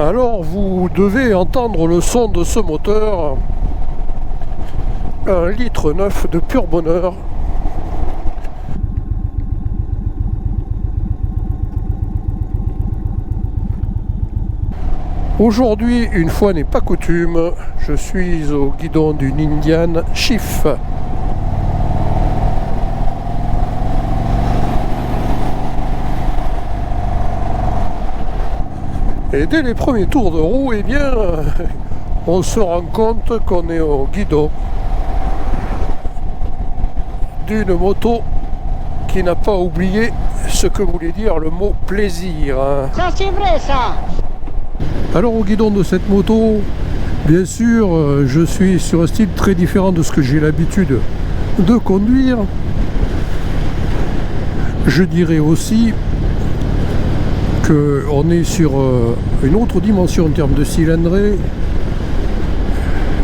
Alors vous devez entendre le son de ce moteur, 1,9 litre de pur bonheur. Aujourd'hui, une fois n'est pas coutume, je suis au guidon d'une Indian Chief. Et dès les premiers tours de roue, eh bien, on se rend compte qu'on est au guidon d'une moto qui n'a pas oublié ce que voulait dire le mot plaisir. Ça c'est vrai ça. Alors au guidon de cette moto, bien sûr, je suis sur un style très différent de ce que j'ai l'habitude de conduire. Je dirais aussi qu'on est sur une autre dimension en termes de cylindrée.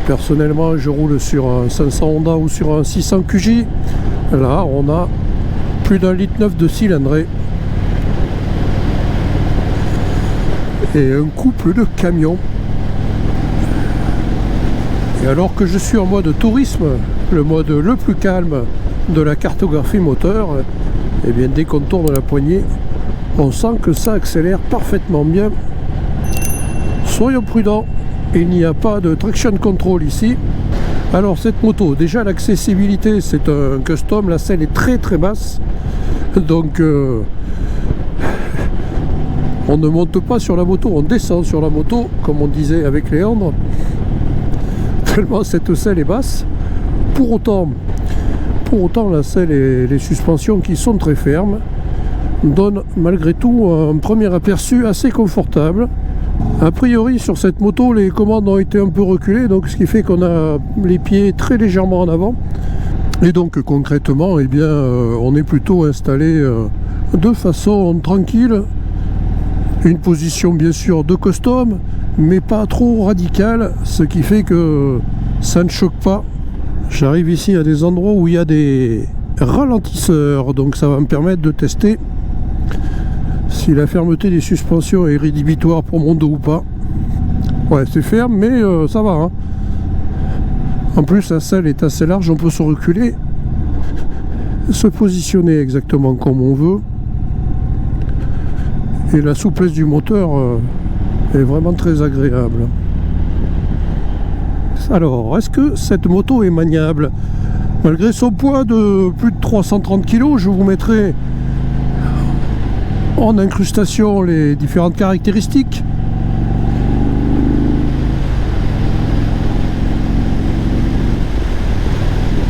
Personnellement, je roule sur un 500 Honda ou sur un 600 QJ. Là, on a plus d'1,9 litre de cylindrée. Et un couple de camions. Et alors que je suis en mode tourisme, le mode le plus calme de la cartographie moteur, et bien dès qu'on tourne la poignée, on sent que ça accélère parfaitement bien. Soyons prudents, il n'y a pas de traction control ici. Alors cette moto, déjà l'accessibilité, c'est un custom, la selle est très très basse, donc on ne monte pas sur la moto, on descend sur la moto, comme on disait avec Léandre, tellement cette selle est basse. Pour autant la selle et les suspensions qui sont très fermes donnent malgré tout un premier aperçu assez confortable. A priori sur cette moto les commandes ont été un peu reculées, donc ce qui fait qu'on a les pieds très légèrement en avant, et donc concrètement eh bien, on est plutôt installé de façon tranquille. Une position bien sûr de custom, mais pas trop radicale, ce qui fait que ça ne choque pas. J'arrive ici à des endroits où il y a des ralentisseurs, donc ça va me permettre de tester si la fermeté des suspensions est rédhibitoire pour mon dos ou pas. Ouais, c'est ferme, mais ça va, hein. En plus, la selle est assez large, on peut se reculer, se positionner exactement comme on veut. Et la souplesse du moteur est vraiment très agréable. Alors, est-ce que cette moto est maniable? Malgré son poids de plus de 330 kg, je vous mettrai en incrustation les différentes caractéristiques.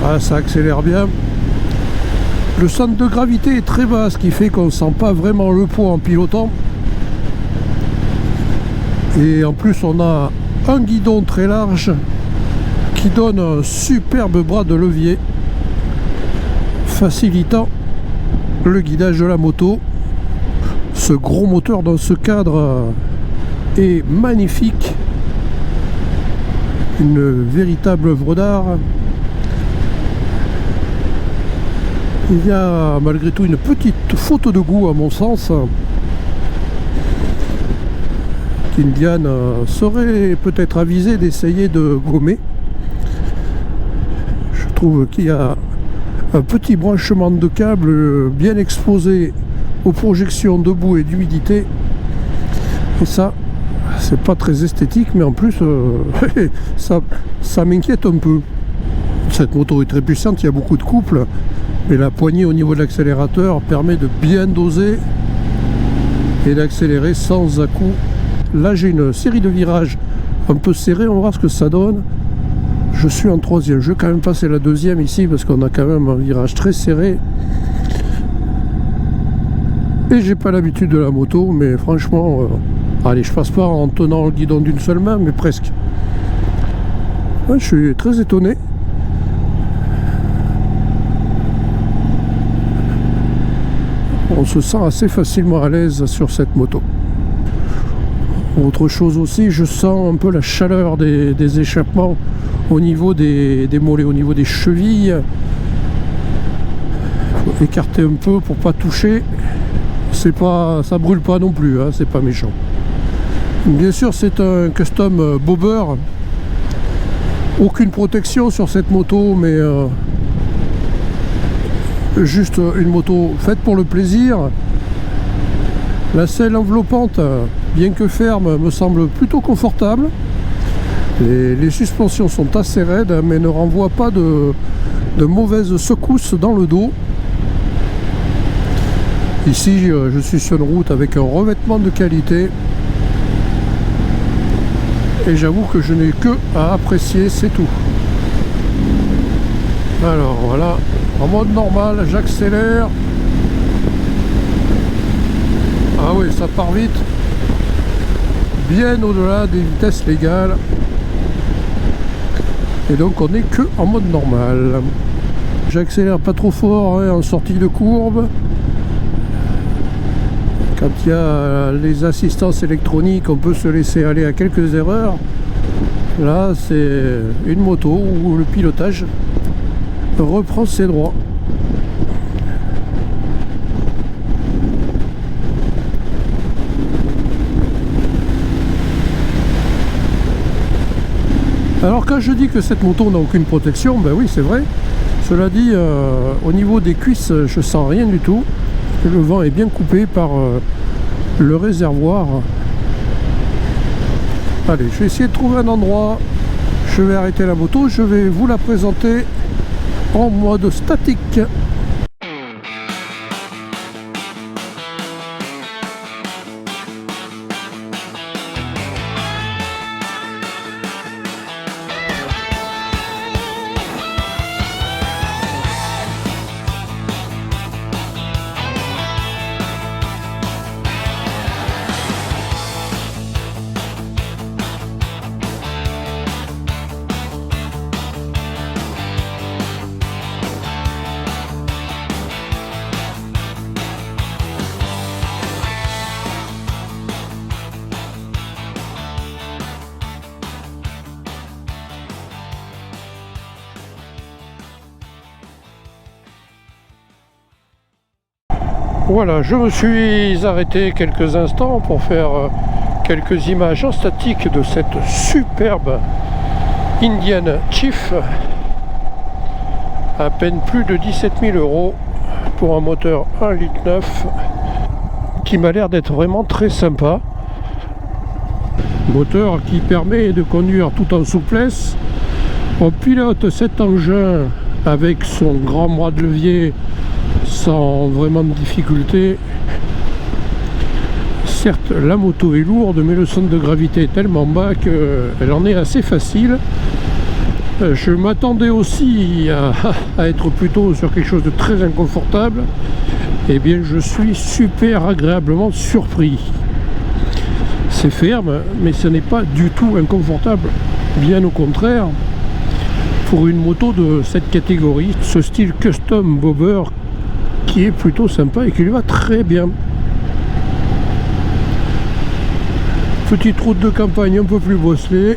Ah, ça accélère bien. Le centre de gravité est très bas, ce qui fait qu'on ne sent pas vraiment le poids en pilotant. Et en plus, on a un guidon très large qui donne un superbe bras de levier, facilitant le guidage de la moto. Ce gros moteur dans ce cadre est magnifique, une véritable œuvre d'art. Il y a malgré tout une petite faute de goût à mon sens, qu'Indian serait peut-être avisé d'essayer de gommer. Je trouve qu'il y a un petit branchement de câble bien exposé aux projections de boue et d'humidité, et ça c'est pas très esthétique, mais en plus ça m'inquiète un peu. Cette moto est très puissante, il y a beaucoup de couples, mais la poignée au niveau de l'accélérateur permet de bien doser et d'accélérer sans à-coups. Là j'ai une série de virages un peu serrés, on va voir ce que ça donne. Je suis en troisième, je vais quand même passer la deuxième ici parce qu'on a quand même un virage très serré. Et j'ai pas l'habitude de la moto, mais franchement, allez, je passe pas en tenant le guidon d'une seule main, mais presque. Ouais, je suis très étonné. On se sent assez facilement à l'aise sur cette moto. Autre chose aussi, je sens un peu la chaleur des échappements au niveau des mollets, au niveau des chevilles. Il faut écarter un peu pour pas toucher. C'est pas, ça brûle pas non plus, hein, c'est pas méchant. Bien sûr, c'est un custom bobber. Aucune protection sur cette moto, mais juste une moto faite pour le plaisir. La selle enveloppante, bien que ferme, me semble plutôt confortable. Les suspensions sont assez raides, mais ne renvoient pas de mauvaises secousses dans le dos. Ici, je suis sur une route avec un revêtement de qualité. Et j'avoue que je n'ai que à apprécier, c'est tout. Alors voilà, en mode normal, j'accélère. Ah oui, ça part vite. Bien au-delà des vitesses légales. Et donc on n'est que en mode normal. J'accélère pas trop fort hein, en sortie de courbe. Quand il y a les assistances électroniques, on peut se laisser aller à quelques erreurs. Là, c'est une moto où le pilotage reprend ses droits. Alors quand je dis que cette moto n'a aucune protection, ben oui c'est vrai. Cela dit, au niveau des cuisses, je sens rien du tout. Le vent est bien coupé par le réservoir. Allez, je vais essayer de trouver un endroit. Je vais arrêter la moto. Je vais vous la présenter en mode statique. Voilà, je me suis arrêté quelques instants pour faire quelques images en statique de cette superbe Indian Chief. À peine plus de 17 000 € pour un moteur 1,9 litre qui m'a l'air d'être vraiment très sympa. Moteur qui permet de conduire tout en souplesse. On pilote cet engin avec son grand bras de levier sans vraiment de difficulté. Certes, la moto est lourde, mais le centre de gravité est tellement bas qu'elle en est assez facile. Je m'attendais aussi à être plutôt sur quelque chose de très inconfortable. Eh bien, je suis super agréablement surpris. C'est ferme, mais ce n'est pas du tout inconfortable. Bien au contraire, pour une moto de cette catégorie, ce style custom bobber qui est plutôt sympa et qui lui va très bien. Petite route de campagne un peu plus bosselée.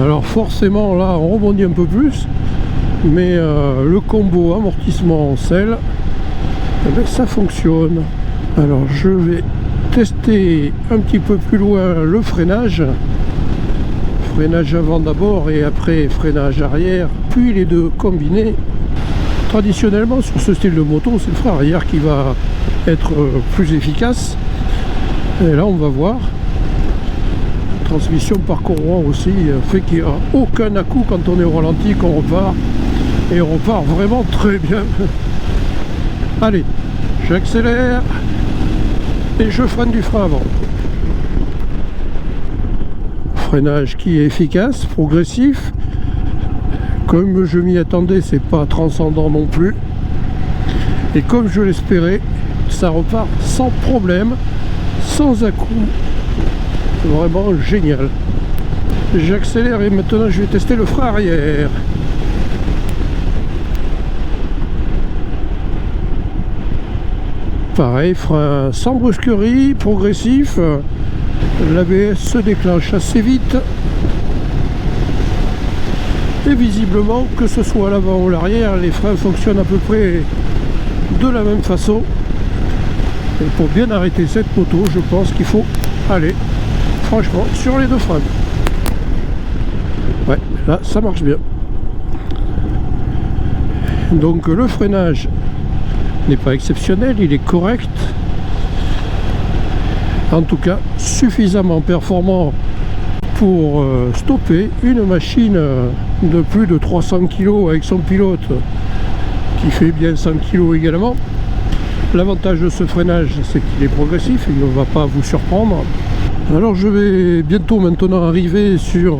Alors forcément là on rebondit un peu plus, mais le combo amortissement en selle, eh bien, ça fonctionne. Alors je vais tester un petit peu plus loin le freinage. Freinage avant d'abord et après freinage arrière, puis les deux combinés. Traditionnellement sur ce style de moto, c'est le frein arrière qui va être plus efficace. Et là on va voir. Transmission par courroie aussi fait qu'il n'y a aucun à-coup quand on est au ralenti, qu'on repart. Et on repart vraiment très bien. Allez, j'accélère et je freine du frein avant. Freinage qui est efficace, progressif. Comme je m'y attendais, c'est pas transcendant non plus. Et comme je l'espérais, ça repart sans problème, sans à-coup. C'est vraiment génial. J'accélère et maintenant je vais tester le frein arrière. Pareil, frein sans brusquerie, progressif. L'ABS se déclenche assez vite. Et visiblement, que ce soit à l'avant ou à l'arrière, les freins fonctionnent à peu près de la même façon. Et pour bien arrêter cette moto, je pense qu'il faut Allez, franchement, sur les deux freins. Ouais, là, ça marche bien. Donc le freinage n'est pas exceptionnel, il est correct. En tout cas, suffisamment performant pour stopper une machine de plus de 300 kg avec son pilote qui fait bien 100 kg également. L'avantage de ce freinage, c'est qu'il est progressif, il ne va pas vous surprendre. Alors je vais bientôt maintenant arriver sur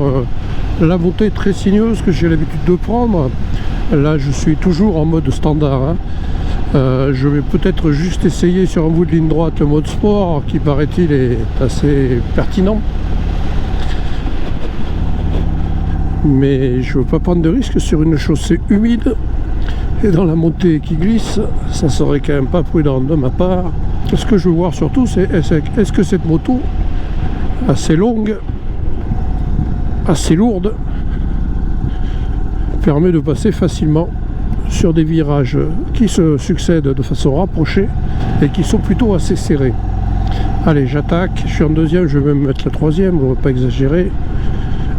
la montée très sinueuse que j'ai l'habitude de prendre. Là je suis toujours en mode standard, hein. Je vais peut-être juste essayer sur un bout de ligne droite le mode sport qui paraît-il est assez pertinent. Mais je ne veux pas prendre de risque sur une chaussée humide et dans la montée qui glisse, ça serait quand même pas prudent de ma part. Ce que je veux voir surtout, c'est est-ce que cette moto assez longue, assez lourde, permet de passer facilement sur des virages qui se succèdent de façon rapprochée et qui sont plutôt assez serrés. Allez, j'attaque, je suis en deuxième, je vais même mettre la troisième, on ne va pas exagérer.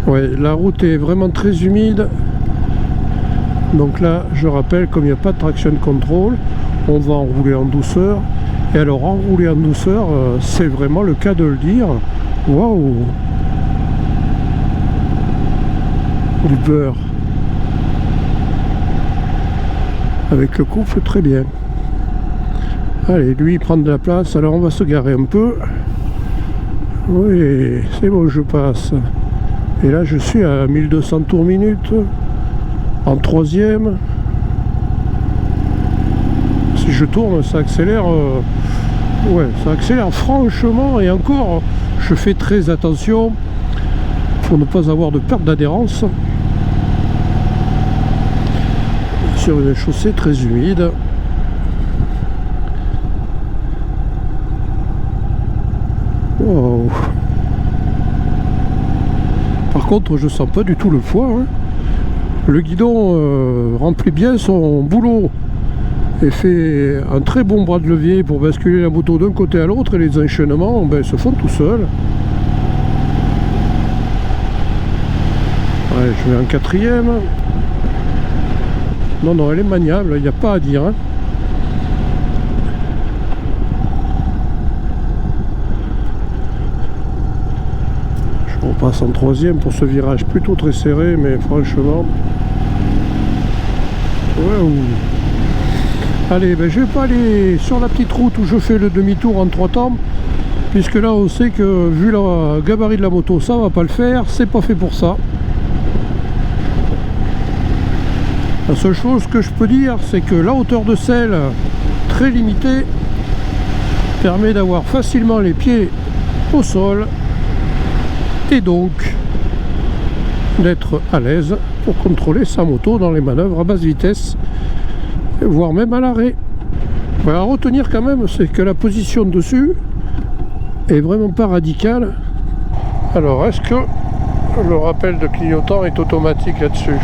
Ouais, la route est vraiment très humide. Donc là, je rappelle, comme il n'y a pas de traction control, on va enrouler en douceur. Et alors, enrouler en douceur, c'est vraiment le cas de le dire. Waouh! Du beurre. Avec le couple, très bien. Allez, lui, il prend de la place. Alors, on va se garer un peu. Oui, c'est bon, je passe. Et là, je suis à 1200 tours minute. En troisième. Si je tourne, ça accélère. Ouais, ça accélère franchement. Et encore, je fais très attention pour ne pas avoir de perte d'adhérence sur une chaussée très humide. Wow. Par contre, je sens pas du tout le poids, hein. Le guidon remplit bien son boulot et fait un très bon bras de levier pour basculer la moto d'un côté à l'autre, et les enchaînements se font tout seuls. Allez, je vais en quatrième. Non, elle est maniable, il n'y a pas à dire, hein. Je repasse en troisième pour ce virage plutôt très serré, mais franchement... Wow. Allez, je vais pas aller sur la petite route où je fais le demi-tour en 3 temps, puisque là on sait que vu le gabarit de la moto, ça va pas le faire, c'est pas fait pour ça. La seule chose que je peux dire, c'est que la hauteur de selle très limitée permet d'avoir facilement les pieds au sol et donc d'être à l'aise pour contrôler sa moto dans les manœuvres à basse vitesse, voire même à l'arrêt. À retenir quand même, c'est que la position dessus est vraiment pas radicale. Alors, est-ce que le rappel de clignotant est automatique là-dessus?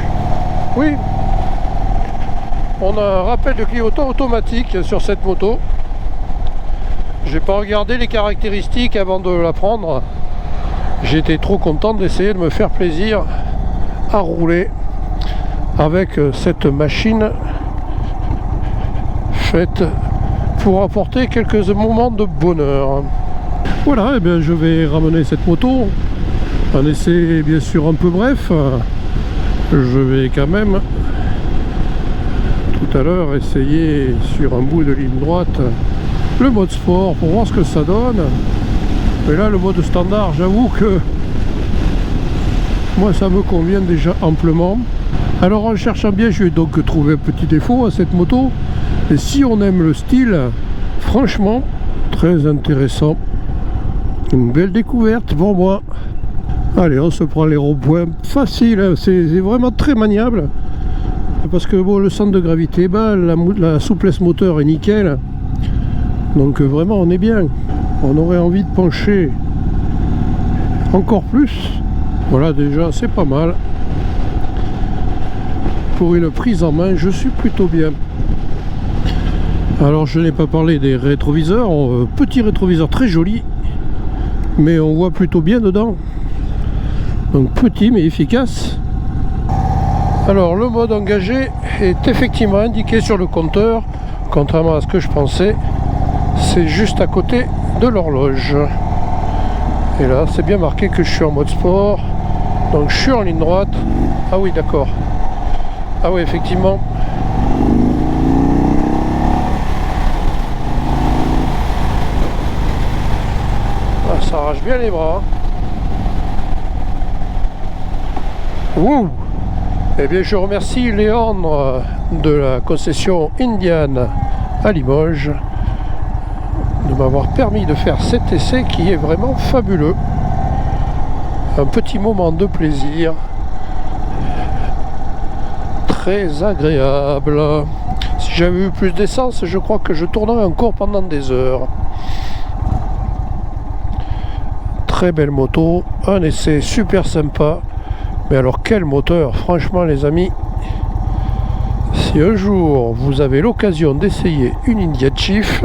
Oui, on a un rappel de clignotant automatique sur cette moto. J'ai pas regardé les caractéristiques avant de la prendre. J'étais trop content d'essayer de me faire plaisir à rouler avec cette machine faite pour apporter quelques moments de bonheur. Voilà, et bien je vais ramener cette moto. Un essai bien sûr un peu bref. Je vais quand même tout à l'heure essayer sur un bout de ligne droite le mode sport pour voir ce que ça donne. Mais là le mode standard, j'avoue que moi ça me convient déjà amplement. Alors en cherchant bien, je vais donc trouver un petit défaut à cette moto. Et si on aime le style, franchement très intéressant. Une belle découverte pour moi. Allez, on se prend les ronds-points facile, hein. C'est vraiment très maniable. Parce que bon, le centre de gravité est bas, la souplesse moteur est nickel. Donc vraiment on est bien. On aurait envie de pencher encore plus. Voilà, déjà c'est pas mal. Pour une prise en main, je suis plutôt bien. Alors je n'ai pas parlé des rétroviseurs. Petit rétroviseur très joli. mais on voit plutôt bien dedans. Donc petit mais efficace. Alors le mode engagé est effectivement indiqué sur le compteur, contrairement à ce que je pensais. C'est juste à côté de l'horloge. Et là c'est bien marqué que je suis en mode sport. Donc je suis en ligne droite. Ah oui, d'accord. Ah oui, effectivement. Ah, ça arrache bien les bras. Ouh. Eh bien, je remercie Léandre de la concession Indian à Limoges de m'avoir permis de faire cet essai qui est vraiment fabuleux. Un petit moment de plaisir très agréable. Si j'avais eu plus d'essence, je crois que je tournerais encore pendant des heures. Très belle moto, un essai super sympa. Mais alors quel moteur, franchement les amis. Si un jour vous avez l'occasion d'essayer une India Chief,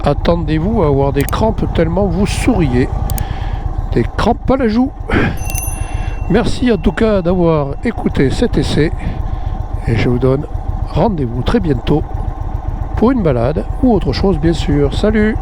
attendez-vous à avoir des crampes tellement vous souriez. Des crampes à la joue. Merci en tout cas d'avoir écouté cet essai. Et je vous donne rendez-vous très bientôt pour une balade ou autre chose bien sûr. Salut!